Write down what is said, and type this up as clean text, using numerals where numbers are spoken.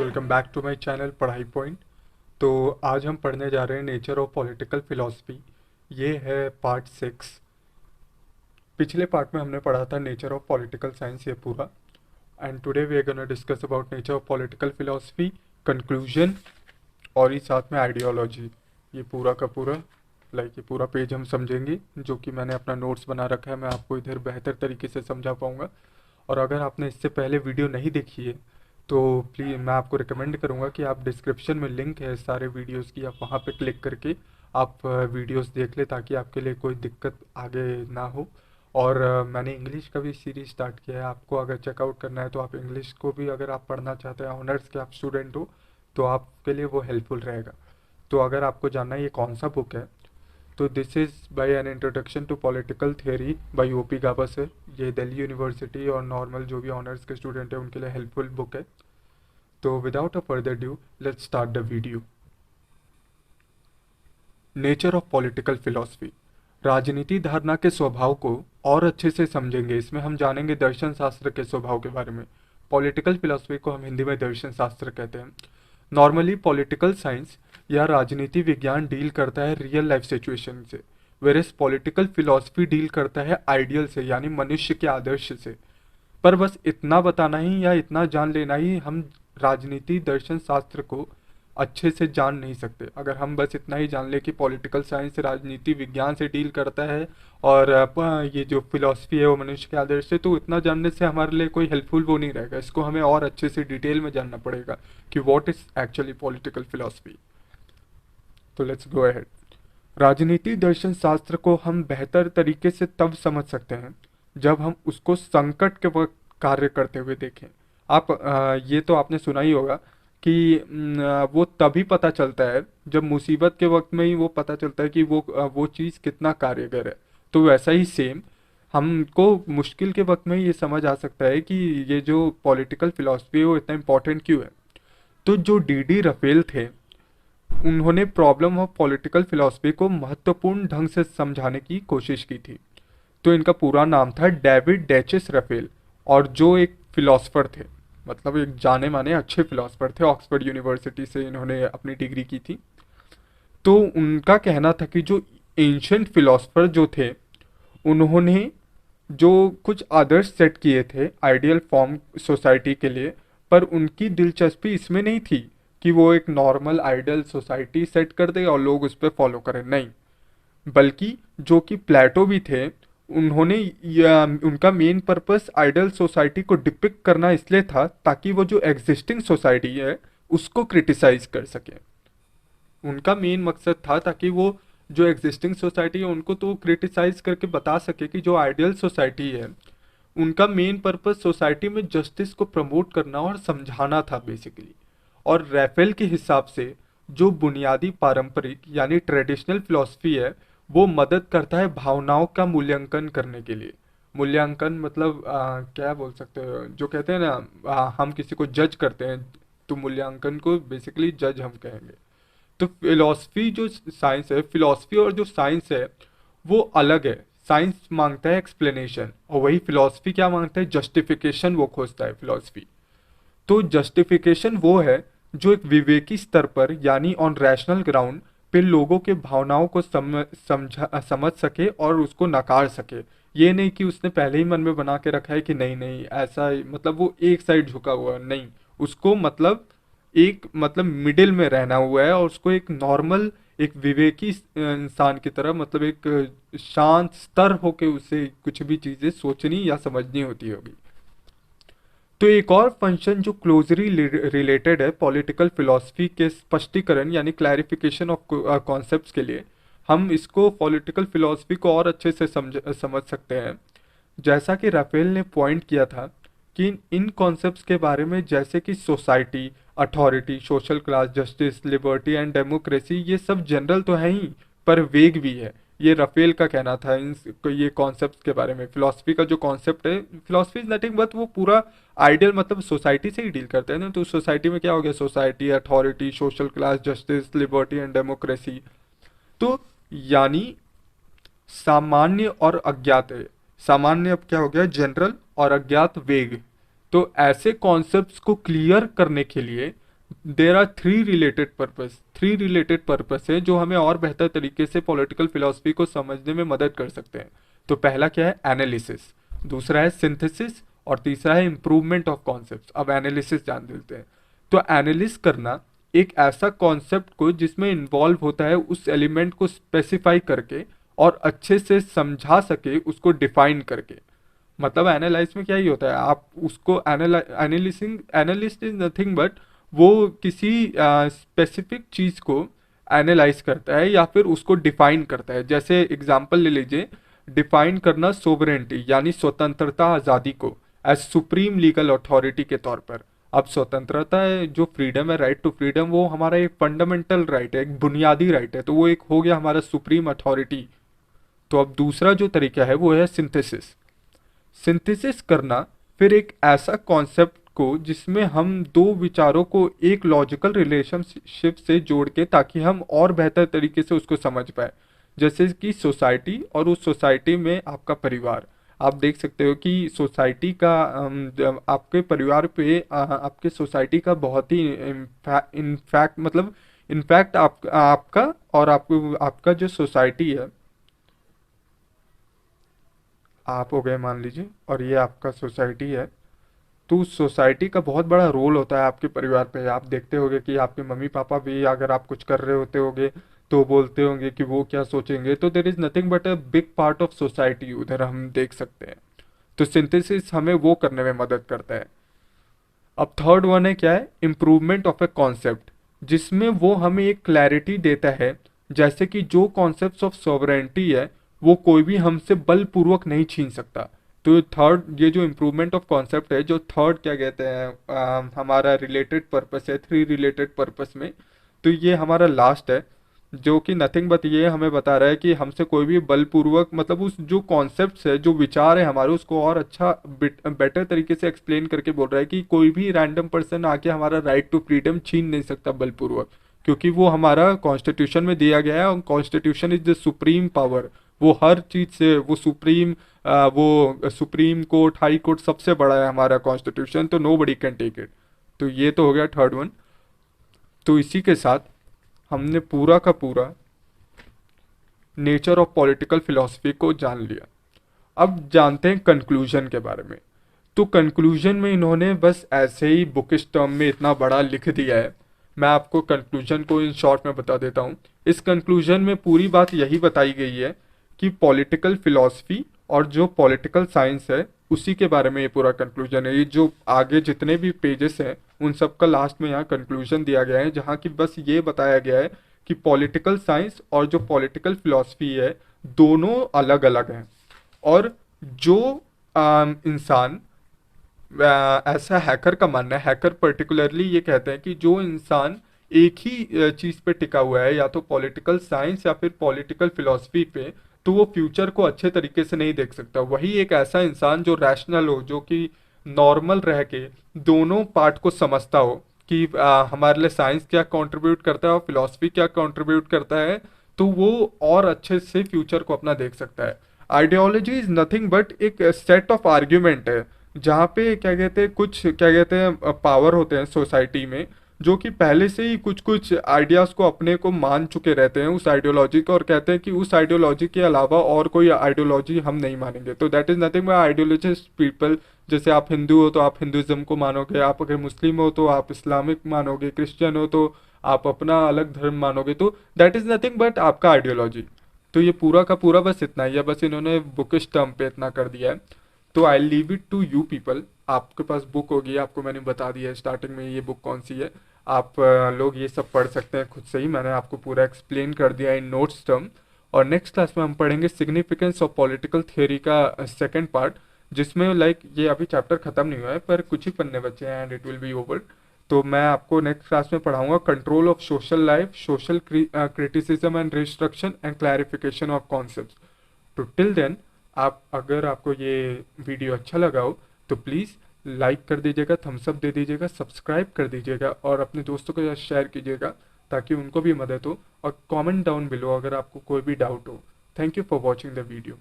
Welcome back to my channel Padhai point. तो आज हम पढ़ने जा रहे हैं नेचर ऑफ पॉलिटिकल फिलॉसफी। ये है पार्ट 6। पिछले पार्ट में हमने पढ़ा था नेचर ऑफ पॉलिटिकल साइंस ये पूरा। And today we are gonna discuss about nature of political philosophy, conclusion और ही साथ में आइडियोलॉजी। ये पूरा का पूरा ये पूरा पेज हम समझेंगे, जो कि मैंने अपना नोट्स बना रखा है। मैं आपको इधर बेहतर तरीके से समझा पाऊँगा। और अगर आपने इससे पहले वीडियो नहीं देखी है तो प्लीज़ मैं आपको रिकमेंड करूँगा कि आप डिस्क्रिप्शन में लिंक है सारे वीडियोस की, आप वहाँ पे क्लिक करके आप वीडियोस देख ले, ताकि आपके लिए कोई दिक्कत आगे ना हो। और मैंने इंग्लिश का भी सीरीज स्टार्ट किया है। आपको अगर चेकआउट करना है तो आप इंग्लिश को भी, अगर आप पढ़ना चाहते हैं, ऑनर्स के आप स्टूडेंट हो तो आपके लिए वो हेल्पफुल रहेगा। तो अगर आपको जानना है ये कौन सा बुक है, तो this is by an introduction to political theory by OP Gavaskar. ये दिल्ली यूनिवर्सिटी और नॉर्मल जो भी ऑनर्स के स्टूडेंट हैं उनके लिए हेल्पफुल बुक है। तो without a further due let's start the video. Nature of political philosophy. राजनीति धारणा के स्वभाव को और अच्छे से समझेंगे। इसमें हम जानेंगे दर्शन शास्त्र के स्वभाव के बारे में। पॉलिटिकल फिलॉसफी को हम हिंदी में दर्शन शास्त्र कहते हैं। नॉर्मली पॉलिटिकल साइंस या राजनीति विज्ञान डील करता है रियल लाइफ सिचुएशन से, वेरस पॉलिटिकल फिलॉसफी डील करता है आइडियल से, यानी मनुष्य के आदर्श से। पर बस इतना बताना ही या इतना जान लेना ही हम राजनीति दर्शन शास्त्र को अच्छे से जान नहीं सकते। अगर हम बस इतना ही जान ले कि पॉलिटिकल साइंस राजनीति विज्ञान से डील करता है और ये जो फिलॉसफी है वो मनुष्य के आदर्श से, तो इतना जानने से हमारे लिए कोई हेल्पफुल वो नहीं रहेगा। इसको हमें और अच्छे से डिटेल में जानना पड़ेगा कि what is actually political philosophy. तो लेट्स गो अहेड। राजनीति दर्शन शास्त्र को हम बेहतर तरीके से तब समझ सकते हैं जब हम उसको संकट के वक्त कार्य करते हुए देखें। आप ये तो आपने सुना ही होगा कि वो तभी पता चलता है जब मुसीबत के वक्त में ही वो पता चलता है कि वो चीज़ कितना कार्यगर है। तो वैसा ही सेम हमको मुश्किल के वक्त में ये समझ आ सकता है कि ये जो पॉलिटिकल फिलॉसफी है वो इतना इम्पोर्टेंट क्यों है। तो जो डी रफेल थे, उन्होंने प्रॉब्लम ऑफ पॉलिटिकल फिलॉसफी को महत्वपूर्ण ढंग से समझाने की कोशिश की थी। तो इनका पूरा नाम था डेविड डेचिस रफेल, और जो एक फिलोसफर थे, मतलब एक जाने माने अच्छे फिलोसफर थे। ऑक्सफोर्ड यूनिवर्सिटी से इन्होंने अपनी डिग्री की थी। तो उनका कहना था कि जो एंशंट फिलोसफर जो थे, उन्होंने जो कुछ आदर्श सेट किए थे आइडियल फॉर्म सोसाइटी के लिए, पर उनकी दिलचस्पी इसमें नहीं थी कि वो एक नॉर्मल आइडियल सोसाइटी सेट कर दे और लोग उस पर फॉलो करें। नहीं, बल्कि जो कि प्लेटो भी थे, उन्होंने उनका मेन पर्पस आइडियल सोसाइटी को डिपिक्ट करना इसलिए था ताकि वो जो एग्जिस्टिंग सोसाइटी है उसको क्रिटिसाइज कर सके। उनका मेन मकसद था ताकि वो जो एग्जिस्टिंग सोसाइटी है उनको तो क्रिटिसाइज करके बता सके कि जो आइडियल सोसाइटी है उनका मेन पर्पस सोसाइटी में जस्टिस को प्रमोट करना और समझाना था बेसिकली। और रैफेल के हिसाब से जो बुनियादी पारंपरिक यानी ट्रेडिशनल फिलॉसफी है वो मदद करता है भावनाओं का मूल्यांकन करने के लिए। मूल्यांकन मतलब क्या बोल सकते हो, जो कहते हैं ना, हम किसी को जज करते हैं, तो मूल्यांकन को बेसिकली जज हम कहेंगे। तो फिलॉसफी जो साइंस है, फिलॉसफी और जो साइंस है वो अलग है। साइंस मांगता है एक्सप्लेनेशन और वही फिलॉसफी क्या मांगता है, जस्टिफिकेशन वो खोजता है फिलॉसफी। तो जस्टिफिकेशन वो है जो एक विवेकी स्तर पर यानी ऑन रैशनल ग्राउंड पे लोगों के भावनाओं को समझ सके और उसको नकार सके। ये नहीं कि उसने पहले ही मन में बना के रखा है कि नहीं नहीं ऐसा मतलब वो एक साइड झुका हुआ है, नहीं। उसको मतलब एक मतलब मिडिल में रहना हुआ है और उसको एक नॉर्मल एक विवेकी इंसान की तरह, मतलब एक शांत स्तर होके उसे कुछ भी चीज़ें सोचनी या समझनी होती होगी। तो एक और फंक्शन जो क्लोजली रिलेटेड है पॉलिटिकल फिलॉसफी के स्पष्टीकरण यानी क्लैरिफिकेशन ऑफ कॉन्सेप्ट्स के लिए, हम इसको पॉलिटिकल फिलॉसफी को और अच्छे से समझ सकते हैं। जैसा कि राफेल ने पॉइंट किया था कि इन कॉन्सेप्ट्स के बारे में, जैसे कि society, authority, social class, justice, liberty and democracy, ये सब जनरल तो है ही पर वेग भी है। ये रफेल का कहना था इन ये कॉन्सेप्ट्स के बारे में। फिलॉसफी का जो कॉन्सेप्ट है, फिलॉसफी इज नथिंग बट वो पूरा आइडियल मतलब सोसाइटी से ही डील करते हैं ना। तो सोसाइटी में क्या हो गया, society, authority, social class, justice, liberty and democracy. तो यानी सामान्य और अज्ञात है। सामान्य अब क्या हो गया, जनरल, और अज्ञात वेग। तो ऐसे कॉन्सेप्ट्स को क्लियर करने के लिए there are three related purpose है जो हमें और बेहतर तरीके से पॉलिटिकल फिलॉसफी को समझने में मदद कर सकते हैं। तो पहला क्या है, एनालिसिस, दूसरा है सिंथेसिस, और तीसरा है इम्प्रूवमेंट ऑफ कॉन्सेप्ट। अब एनालिसिस जान लेते हैं। तो एनालिस करना एक ऐसा कॉन्सेप्ट को जिसमें इन्वॉल्व होता है उस एलिमेंट को स्पेसिफाई करके और अच्छे से समझा सके, उसको डिफाइन करके। मतलब एनालाइज में क्या ही होता है, आप उसको analysing, analyst is nothing but वो किसी स्पेसिफिक चीज को एनालाइज करता है या फिर उसको डिफाइन करता है। जैसे एग्जांपल ले लीजिए, डिफाइन करना सोवरेंटी यानी स्वतंत्रता, आज़ादी को एज सुप्रीम लीगल अथॉरिटी के तौर पर। अब स्वतंत्रता है, जो फ्रीडम है, राइट टू फ्रीडम, वो हमारा एक फंडामेंटल राइट है, एक बुनियादी राइट है, तो वो एक हो गया हमारा सुप्रीम अथॉरिटी। तो अब दूसरा जो तरीका है वो है सिंथेसिस। सिंथेसिस करना फिर एक ऐसा कॉन्सेप्ट को जिसमें हम दो विचारों को एक लॉजिकल रिलेशनशिप से जोड़ के, ताकि हम और बेहतर तरीके से उसको समझ पाए। जैसे कि सोसाइटी, और उस सोसाइटी में आपका परिवार। आप देख सकते हो कि सोसाइटी का आपके परिवार पे आपके सोसाइटी का बहुत ही इनफैक्ट मतलब इनफैक्ट आपका और आपको, आपका जो सोसाइटी है, आप हो गए मान लीजिए, और ये आपका सोसाइटी है। तो उस सोसाइटी का बहुत बड़ा रोल होता है आपके परिवार पे। आप देखते होंगे कि आपके मम्मी पापा भी अगर आप कुछ कर रहे होते होंगे तो बोलते होंगे कि वो क्या सोचेंगे। तो there is nothing but a big part of society, उधर हम देख सकते हैं। तो सिंथेसिस हमें वो करने में मदद करता है। अब थर्ड वन है क्या है, इम्प्रूवमेंट ऑफ ए कॉन्सेप्ट, जिसमें वो हमें एक क्लैरिटी देता है। जैसे कि जो कॉन्सेप्ट ऑफ सॉवरेंटी है वो कोई भी हमसे बलपूर्वक नहीं छीन सकता। तो थर्ड, ये जो इम्प्रूवमेंट ऑफ कॉन्सेप्ट है, जो थर्ड क्या कहते हैं, हमारा रिलेटेड पर्पस है, थ्री रिलेटेड पर्पस में। तो ये हमारा लास्ट है, जो कि नथिंग बट ये हमें बता रहा है कि हमसे कोई भी बलपूर्वक, मतलब उस जो कॉन्सेप्ट्स है, जो विचार है हमारे, उसको और अच्छा बेटर तरीके से एक्सप्लेन करके बोल रहा है कि कोई भी रैंडम पर्सन आके हमारा राइट टू फ्रीडम छीन नहीं सकता बलपूर्वक। क्योंकि वो हमारा कॉन्स्टिट्यूशन में दिया गया है, और constitution is the supreme power. वो हर चीज से वो सुप्रीम, वो सुप्रीम कोर्ट, हाई कोर्ट सबसे बड़ा है हमारा कॉन्स्टिट्यूशन। तो nobody can take it. तो ये तो हो गया थर्ड वन। तो इसी के साथ हमने पूरा का पूरा नेचर ऑफ पॉलिटिकल फिलॉसफी को जान लिया। अब जानते हैं कंक्लूजन के बारे में। तो कंक्लूजन में इन्होंने बस ऐसे ही बुकिश टर्म में इतना बड़ा लिख दिया है। मैं आपको कंक्लूजन को इन शॉर्ट में बता देता हूँ। इस कंक्लूजन में पूरी बात यही बताई गई है कि पॉलिटिकल फिलॉसफी और जो पॉलिटिकल साइंस है उसी के बारे में ये पूरा कंक्लूजन है। ये जो आगे जितने भी पेजेस हैं उन सब का लास्ट में यहाँ कंक्लूजन दिया गया है, जहाँ की बस ये बताया गया है कि पॉलिटिकल साइंस और जो पॉलिटिकल फिलॉसफी है दोनों अलग अलग हैं। और जो इंसान, ऐसा हैकर का मानना है, हैकर पर्टिकुलरली ये कहते हैं कि जो इंसान एक ही चीज पे टिका हुआ है, या तो पॉलिटिकल साइंस या फिर पॉलिटिकल फिलॉसफी पे, तो वो फ्यूचर को अच्छे तरीके से नहीं देख सकता। वही एक ऐसा इंसान जो रैशनल हो, जो कि नॉर्मल रह के दोनों पार्ट को समझता हो कि हमारे लिए साइंस क्या कंट्रीब्यूट करता है और फिलॉसफी क्या कंट्रीब्यूट करता है, तो वो और अच्छे से फ्यूचर को अपना देख सकता है। आइडियोलॉजी इज नथिंग बट एक सेट ऑफ आर्ग्यूमेंट है, जहाँ पे क्या कहते हैं, कुछ क्या कहते हैं पावर होते हैं सोसाइटी में, जो कि पहले से ही कुछ कुछ आइडियाज़ को अपने को मान चुके रहते हैं उस आइडियोलॉजी को, और कहते हैं कि उस आइडियोलॉजी के अलावा और कोई आइडियोलॉजी हम नहीं मानेंगे। तो that is nothing but ideologist people. जैसे आप हिंदू हो तो आप हिंदुज्म को मानोगे, आप अगर मुस्लिम हो तो आप इस्लामिक मानोगे, क्रिश्चियन हो तो आप अपना अलग धर्म मानोगे। तो दैट इज नथिंग बट आपका आइडियोलॉजी। तो ये पूरा का पूरा बस इतना ही है, बस इन्होंने बुकिश टर्म पे इतना कर दिया है। तो I leave it to you people. आपके पास बुक होगी, आपको मैंने बता दिया है स्टार्टिंग में ये बुक कौन सी है। आप लोग ये सब पढ़ सकते हैं खुद से ही, मैंने आपको पूरा एक्सप्लेन कर दिया इन नोट्स टर्म। और नेक्स्ट क्लास में हम पढ़ेंगे सिग्निफिकेंस ऑफ पॉलिटिकल थियोरी का सेकंड पार्ट, जिसमें लाइक ये अभी चैप्टर खत्म नहीं हुआ है पर कुछ ही पन्ने बचे हैं and it will be over. तो मैं आपको नेक्स्ट क्लास में पढ़ाऊंगा control of social life, social criticism and restriction and clarification of concepts. तो टिल देन, आप अगर आपको ये वीडियो अच्छा लगा हो तो प्लीज़ लाइक कर दीजिएगा, थम्स अप दे दीजिएगा, सब्सक्राइब कर दीजिएगा और अपने दोस्तों के साथ शेयर कीजिएगा ताकि उनको भी मदद हो। और कमेंट डाउन बिलो अगर आपको कोई भी डाउट हो। Thank you for watching the video.